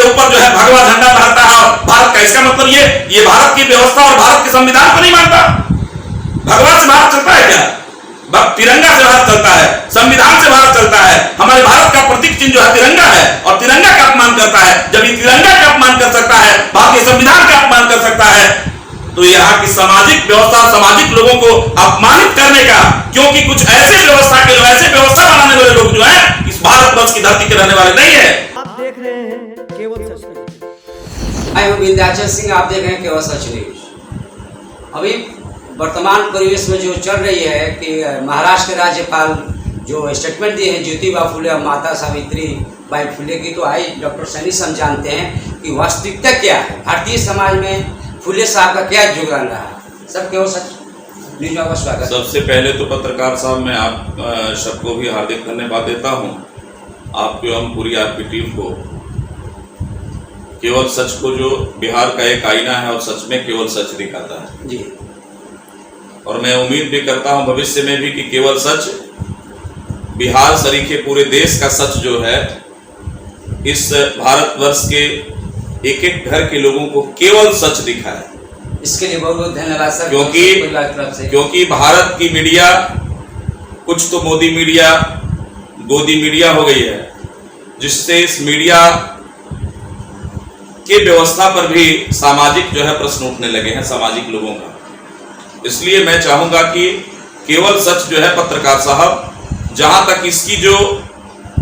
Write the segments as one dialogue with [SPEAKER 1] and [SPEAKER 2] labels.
[SPEAKER 1] ऊपर जो है भगवा झंडा लहरता है और भारत का, इसका मतलब ये भारत की व्यवस्था और भारत के संविधान को नहीं मानता। भगवा से भारत चलता है क्या? तिरंगा से भारत चलता है, संविधान से भारत चलता है। हमारे भारत का प्रतीक चिन्ह जो है तिरंगा है और तिरंगा का अपमान करता है। जब ये तिरंगा का अपमान कर सकता है, भारतीय संविधान का अपमान कर सकता है, तो यहाँ की सामाजिक व्यवस्था, सामाजिक लोगों को अपमानित करने का, क्योंकि कुछ ऐसे व्यवस्था के लोग, ऐसे व्यवस्था बनाने वाले लोग जो है इस भारतवर्ष की धरती के रहने वाले नहीं है।
[SPEAKER 2] आप देख रहे हैं केवल सच न्यूज।
[SPEAKER 3] मैं हूं विंध्याचल सिंह, आप देख रहे हैं केवल सच न्यूज। अभी वर्तमान परिवेश में जो चल रही है कि महाराष्ट्र के राज्यपाल जो स्टेटमेंट दिए हैं ज्योतिबा फुले और माता सावित्री बाई फुले की, तो आई डॉक्टर सैनी हम जानते हैं कि वास्तविकता क्या है, भारतीय समाज में फुले साहब का क्या योगदान रहा। सब केवल सच न्यूज में आपका स्वागत।
[SPEAKER 1] सबसे पहले तो पत्रकार साहब मैं आप सबको भी हार्दिक धन्यवाद देता हूँ, आपको एवं पूरी आपकी टीम को। केवल सच को जो बिहार का एक आईना है और सच में केवल सच दिखाता है
[SPEAKER 3] जी। और
[SPEAKER 1] मैं उम्मीद भी करता हूं भविष्य में भी कि केवल सच बिहार सरीखे पूरे देश का सच जो है इस भारतवर्ष के एक एक घर के लोगों को केवल सच दिखाए।
[SPEAKER 3] इसके लिए बहुत बहुत धन्यवाद सर।
[SPEAKER 1] क्योंकि भारत की मीडिया कुछ तो मोदी मीडिया, गोदी मीडिया हो गई है, जिससे इस मीडिया के व्यवस्था पर भी सामाजिक जो है प्रश्न उठने लगे हैं सामाजिक लोगों का। इसलिए मैं चाहूंगा कि केवल सच जो है पत्रकार साहब, जहां तक इसकी जो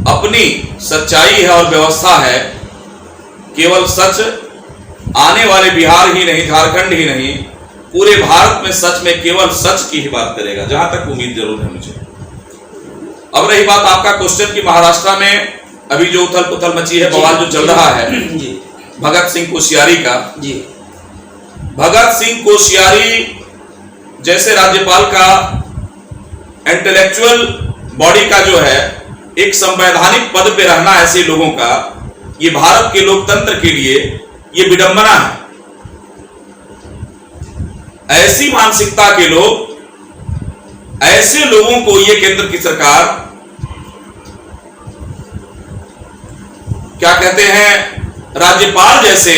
[SPEAKER 1] अपनी सच्चाई है और व्यवस्था है, केवल सच आने वाले बिहार ही नहीं, झारखंड ही नहीं, पूरे भारत में सच में केवल सच की ही बात करेगा, जहां तक उम्मीद जरूर है मुझे। अब रही बात आपका क्वेश्चन की महाराष्ट्र में अभी जो उथल पुथल मची है, बवाल जो चल रहा है भगत सिंह कोश्यारी का जी। भगत सिंह कोश्यारी जैसे राज्यपाल का इंटेलेक्चुअल बॉडी का जो है एक संवैधानिक पद पे रहना ऐसे लोगों का, ये भारत के लोकतंत्र के लिए ये विडंबना है। ऐसी मानसिकता के लोग, ऐसे लोगों को ये केंद्र की सरकार क्या कहते हैं, राज्यपाल जैसे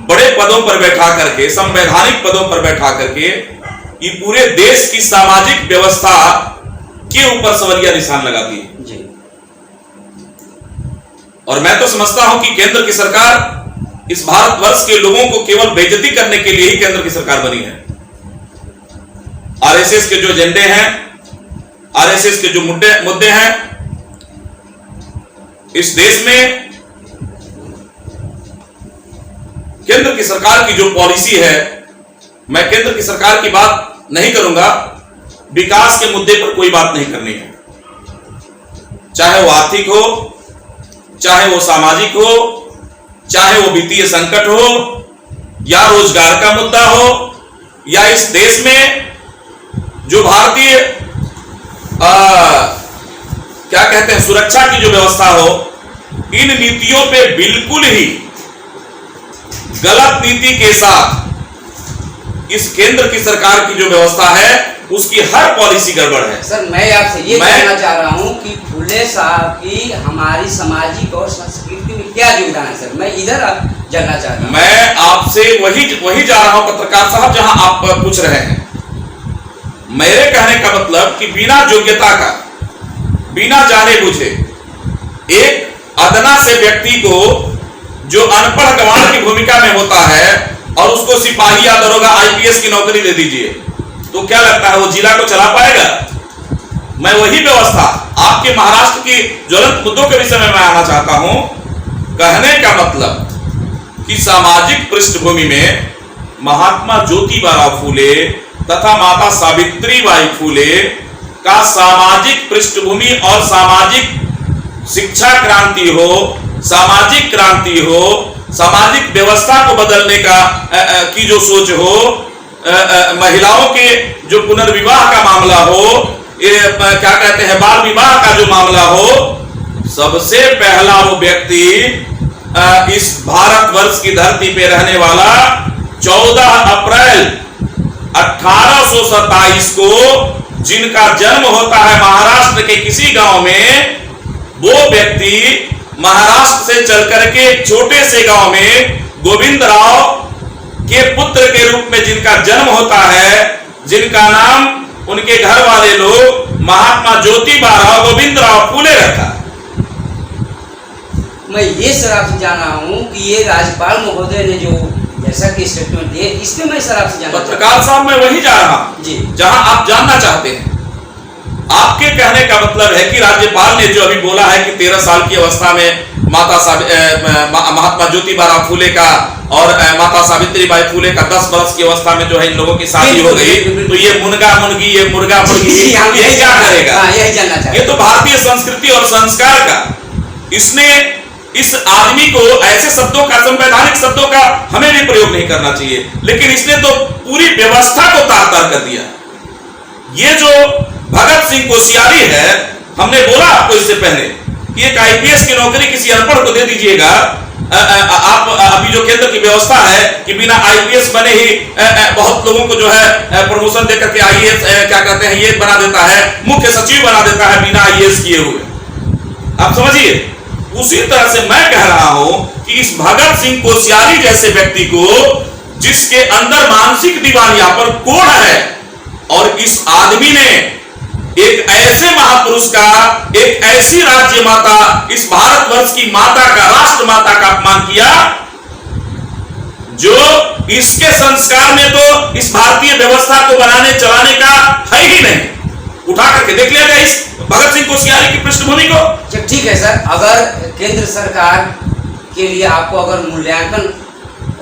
[SPEAKER 1] बड़े पदों पर बैठा करके, संवैधानिक पदों पर बैठा करके ये पूरे देश की सामाजिक व्यवस्था के ऊपर सवरिया निशान लगाती है जी। और मैं तो समझता हूं कि केंद्र की सरकार इस भारतवर्ष के लोगों को केवल बेइज्जती करने के लिए ही केंद्र की सरकार बनी है। आरएसएस के जो एजेंडे हैं, आरएसएस के जो मुद्दे हैं, इस देश में केंद्र की सरकार की जो पॉलिसी है, मैं केंद्र की सरकार की बात नहीं करूंगा, विकास के मुद्दे पर कोई बात नहीं करनी है, चाहे वो आर्थिक हो, चाहे वो सामाजिक हो, चाहे वो वित्तीय संकट हो, या रोजगार का मुद्दा हो, या इस देश में जो भारतीय क्या कहते हैं सुरक्षा की जो व्यवस्था हो, इन नीतियों पे बिल्कुल ही गलत नीति के साथ इस केंद्र की सरकार की जो व्यवस्था है उसकी हर पॉलिसी गड़बड़ है।
[SPEAKER 3] सर मैं आपसे ये जानना चाह रहा हूं कि फुले साहब की हमारी सामाजिक और संस्कृति में क्या योगदान है। सर मैं इधर जानना चाहता हूं।
[SPEAKER 1] मैं आपसे वही जा रहा हूं पत्रकार साहब जहां आप पूछ रहे हैं। मेरे कहने का मतलब कि बिना योग्यता का, बिना जाने बुझे एक अदना से व्यक्ति को जो अनपढ़ गवार की भूमिका में होता है और उसको सिपाही या दरोगा आईपीएस की नौकरी दे दीजिए, तो क्या लगता है वो जिला को चला पाएगा? मैं वही व्यवस्था आपके महाराष्ट्र की ज्वलंत मुद्दों के विषय में मैं आना चाहता हूं। कहने का मतलब कि सामाजिक पृष्ठभूमि में महात्मा ज्योतिबा फुले तथा माता सावित्रीबाई फुले का सामाजिक पृष्ठभूमि और सामाजिक शिक्षा क्रांति हो, सामाजिक क्रांति हो, सामाजिक व्यवस्था को बदलने का की जो सोच हो, महिलाओं के जो पुनर्विवाह का मामला हो, क्या कहते हैं बाल विवाह का जो मामला हो, सबसे पहला वो व्यक्ति इस भारतवर्ष की धरती पे रहने वाला 14 अप्रैल 1827 को जिनका जन्म होता है महाराष्ट्र के किसी गांव में, वो व्यक्ति महाराष्ट्र से चल करके एक छोटे से गांव में गोविंदराव के पुत्र के रूप में जिनका जन्म होता है, जिनका नाम उनके घर वाले लोग महात्मा ज्योतिबा गोविंदराव फूले रखा।
[SPEAKER 3] मैं ये सर आपसे जान रहा हूँ कि ये राज्यपाल महोदय ने जो जैसा कि स्टेटमेंट दिए, इसमें मैं सर आपसे जानना
[SPEAKER 1] पत्रकार साहब मैं वही जा रहा हूं
[SPEAKER 3] जी,
[SPEAKER 1] जहां आप जानना चाहते हैं। आपके कहने का मतलब है कि राज्यपाल ने जो अभी बोला है कि 13 साल की अवस्था में महात्मा ज्योतिबा फूले का और माता सावित्रीबाई फूले का 10 वर्ष की अवस्था में जो है इन लोगों की शादी हो गई, तो ये मुर्गा मुर्गी ये मुर्गा मुर्गी ये क्या करेगा?
[SPEAKER 3] यही जानना चाहते।
[SPEAKER 1] ये तो भारतीय संस्कृति और संस्कार का, इसने इस आदमी को ऐसे शब्दों का, संवैधानिक शब्दों का हमें भी प्रयोग नहीं करना चाहिए, लेकिन इसने तो पूरी व्यवस्था को तार-तार कर दिया। ये जो भगत सिंह कोश्यारी है, हमने बोला आपको इससे पहले कि एक आईपीएस की नौकरी किसी अनपढ़ को दे दीजिएगा, आप अभी जो केंद्र की व्यवस्था है कि बिना आईपीएस बने ही बहुत लोगों को जो है प्रमोशन देकर के आईएएस क्या कहते हैं ये बना देता है, मुख्य सचिव बना देता है बिना आईएएस किए हुए। आप समझिए, उसी तरह से मैं कह रहा हूं कि इस भगत सिंह कोश्यारी जैसे व्यक्ति को, जिसके अंदर मानसिक दिवालियापन कोढ़ है, और इस आदमी ने एक ऐसे महापुरुष का, एक ऐसी राज्य माता, इस भारतवर्ष की माता का, राष्ट्र माता का अपमान किया, जो इसके संस्कार में तो इस भारतीय व्यवस्था को बनाने चलाने का है ही नहीं। उठा करके देख लिया जाए इस भगत सिंह कोश्यारी की पृष्ठभूमि को।
[SPEAKER 3] ठीक है सर, अगर केंद्र सरकार के लिए आपको अगर मूल्यांकन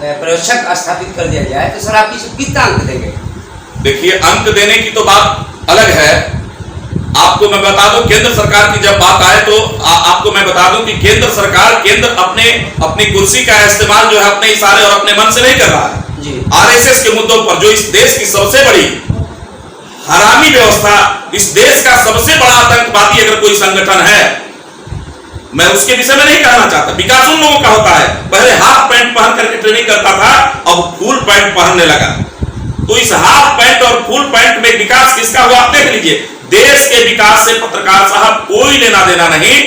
[SPEAKER 3] पर्यवेक्षक स्थापित कर दिया जाए तो सर आप इसको कितना अंक देंगे?
[SPEAKER 1] देखिए, अंक देने की तो बात अलग है। आपको मैं बता दूं, केंद्र सरकार की जब बात आए तो आपको मैं बता दूं कि केंद्र अपनी कुर्सी का इस्तेमाल जो है अपने इशारे और अपने मन से नहीं कर रहा है
[SPEAKER 3] जी।
[SPEAKER 1] आरएसएस के मुद्दों पर, जो इस देश की सबसे बड़ी हरामी व्यवस्था, इस देश का सबसे बड़ा आतंकवादी अगर कोई संगठन है, मैं उसके विषय में नहीं कहना चाहता। विकास उन लोगों का होता है, पहले हाफ पैंट पहन करके ट्रेनिंग करता था, अब फुल पैंट पहनने लगा। तो इस हाफ पैंट और फुल पैंट में विकास किसका हुआ आप देख लीजिए। देश के विकास से पत्रकार साहब कोई लेना देना नहीं।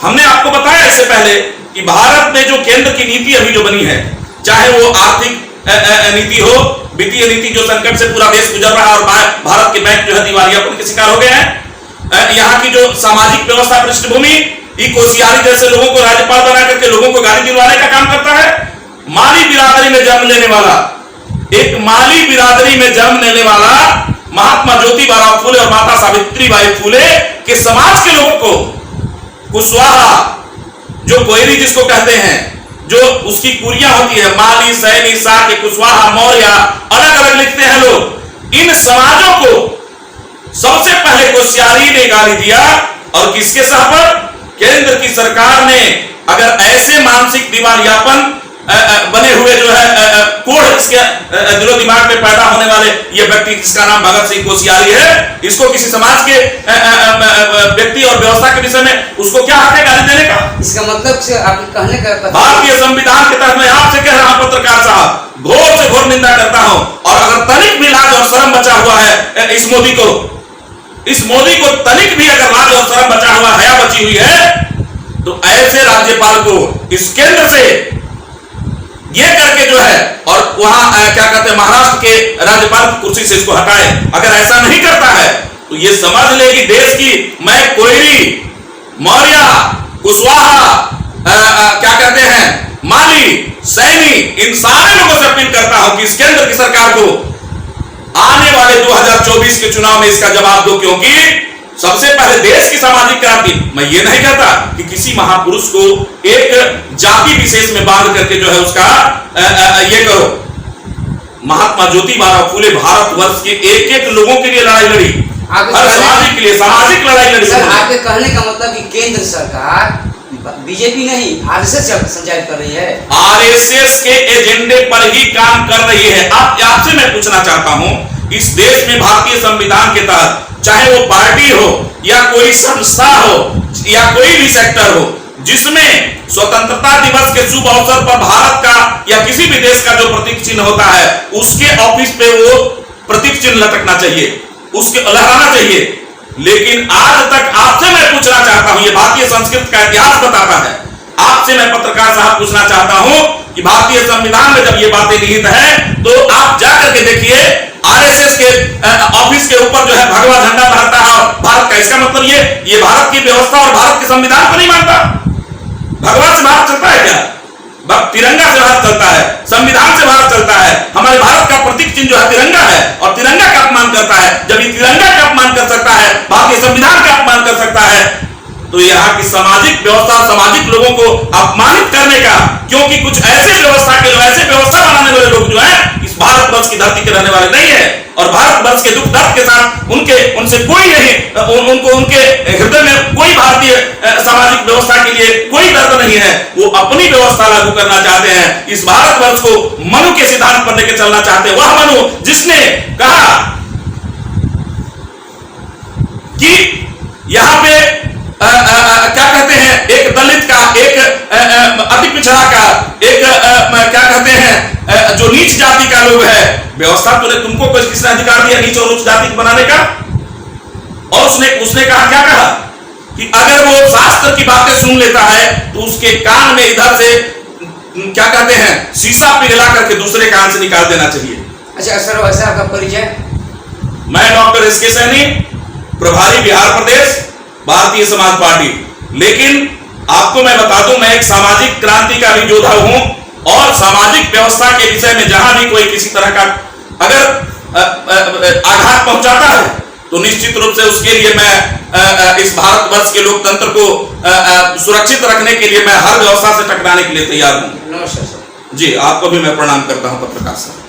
[SPEAKER 1] हमने आपको बताया इससे पहले कि भारत में जो केंद्र की नीति अभी जो बनी है, चाहे वो आर्थिक नीति हो, वित्तीय नीति, जो संकट से पूरा देश गुजर रहा है और भारत के बैंक जो है दिवालियापन के शिकार हो गए हैं, यहाँ की जो सामाजिक व्यवस्था पृष्ठभूमि, कोश्यारी जैसे लोगों को राज्यपाल बना करके लोगों को गाली दिलवाने का काम करता है। माली बिरादरी में जन्म लेने वाला, एक माली बिरादरी में जन्म लेने वाला महात्मा ज्योतिबा फूले और माता सावित्रीबाई फूले के समाज के लोगों को कुशवाहा, जो कोयरी जिसको कहते हैं, जो उसकी कुरियां होती है, माली, सैनी, साके, कुशवाहा, मौर्य, अलग अलग लिखते हैं लोग। इन समाजों को सबसे पहले कोश्यारी ने गाली दिया, और किसके सह पर? केंद्र की सरकार ने अगर ऐसे मानसिक दिवालियापन बने हुए जो है कोढ़ इसके दिलो दिमाग में पैदा होने वाले ये व्यक्ति जिसका नाम भगत सिंह कोश्यारी है, इसको किसी समाज के व्यक्ति और व्यवस्था के विषय में उसको क्या हक है गाली देने का?
[SPEAKER 3] इसका मतलब से आपके कहने का
[SPEAKER 1] भारतीय संविधान के तहत मैं आपसे कह रहा हूं पत्रकार साहब, घोर से घोर निंदा करता हूं। और अगर तनिक भी लाज और शर्म बचा हुआ है इस मोदी को तनिक भी अगर लाज और शर्म बचा हुआ हया बची हुई है, तो ऐसे राज्यपाल को इस केंद्र से ये करके जो है, और वहां क्या कहते हैं महाराष्ट्र के राज्यपाल की कुर्सी से इसको हटाए। अगर ऐसा नहीं करता है तो ये समझ ले कि देश की, मैं कोयरी, मौर्य, कुशवाहा, क्या कहते हैं माली, सैनी, इन सारे लोगों से अपील करता हूं कि इस केंद्र की सरकार को आने वाले 2024 के चुनाव में इसका जवाब दो, क्योंकि सबसे पहले देश की सामाजिक क्रांति, मैं ये नहीं कहता कि किसी महापुरुष को एक जाति विशेष में बांध करके जो है उसका ये करो। महात्मा ज्योतिबा फूले भारतवर्ष के एक एक लोगों के लिए लड़ाई लड़ी, हर समाज के लिए सामाजिक लड़ाई लड़ी।
[SPEAKER 3] सर आपके कहने का मतलब कि केंद्र सरकार बीजेपी नहीं आरएसएस संचालित कर रही है,
[SPEAKER 1] आरएसएस के एजेंडे पर ही काम कर रही है। आपसे मैं पूछना चाहता हूं, इस देश में भारतीय संविधान के तहत चाहे वो पार्टी हो या कोई संस्था हो या कोई भी सेक्टर हो, जिसमें स्वतंत्रता दिवस के शुभ अवसर पर भारत का या किसी भी देश का जो प्रतीक चिन्ह होता है, उसके ऑफिस पे वो प्रतीक चिन्ह लटकना चाहिए, उसके लहराना चाहिए। लेकिन आज तक आपसे मैं पूछना चाहता हूं, ये भारतीय संस्कृति का इतिहास बताता है, आपसे मैं पत्रकार साहब पूछना चाहता हूं कि भारतीय संविधान में जब ये बातें निहित है तो आप जाकर के देखिए आरएसएस के ऑफिस के ऊपर जो है भगवा झंडा लहराता है और भारत का, इसका मतलब ये भारत की व्यवस्था और भारत के संविधान को नहीं मानता। भगवा से भारत चलता है क्या? तिरंगा से भारत चलता है, संविधान से भारत चलता है। हमारे भारत का प्रतीक चिन्ह जो है तिरंगा है और तिरंगा का अपमान करता है। जब ये तिरंगा का अपमान कर सकता है, भारतीय संविधान का अपमान कर सकता है, तो यहाँ की सामाजिक व्यवस्था, सामाजिक लोगों को अपमानित करने का, क्योंकि कुछ ऐसे व्यवस्था के लोग, ऐसे व्यवस्था बनाने वाले लोग जो है इस भारतवर्ष की धरती के रहने वाले नहीं है और भारतवर्ष के दुख दर्द के साथ उनसे कोई नहीं, उनके हृदय में कोई भारतीय सामाजिक व्यवस्था के लिए कोई दर्द नहीं है। वो अपनी व्यवस्था लागू करना चाहते हैं, इस भारतवर्ष को मनु के सिद्धांत पर लेकर चलना चाहते हैं। वह मनु जिसने कहा कि यहाँ पे क्या कहते हैं, एक दलित का, एक अति पिछड़ा का, एक क्या कहते हैं जो नीच जाति का लोग है, व्यवस्था तुमको किसने अधिकार दिया नीच और उच्च जाति बनाने का? और उसने कहा, क्या कहा कि अगर वो शास्त्र की बातें सुन लेता है तो उसके कान में इधर से क्या कहते हैं शीशा पिघला करके दूसरे कान से निकाल देना चाहिए।
[SPEAKER 3] अच्छा सर, वैसा आपका परिचय?
[SPEAKER 1] मैं डॉक्टर एस के सैनी, प्रभारी बिहार प्रदेश भारतीय समाज पार्टी। लेकिन आपको मैं बता दूं, मैं एक सामाजिक क्रांति का भी योद्धा हूं और सामाजिक व्यवस्था के विषय में जहां भी कोई किसी तरह का अगर आघात पहुंचाता है तो निश्चित रूप से उसके लिए मैं इस भारतवर्ष के लोकतंत्र को सुरक्षित रखने के लिए मैं हर व्यवस्था से टकराने के लिए तैयार हूं।
[SPEAKER 3] नमस्कार सर।
[SPEAKER 1] जी, आपको भी मैं प्रणाम करता हूं पत्रकार साहब।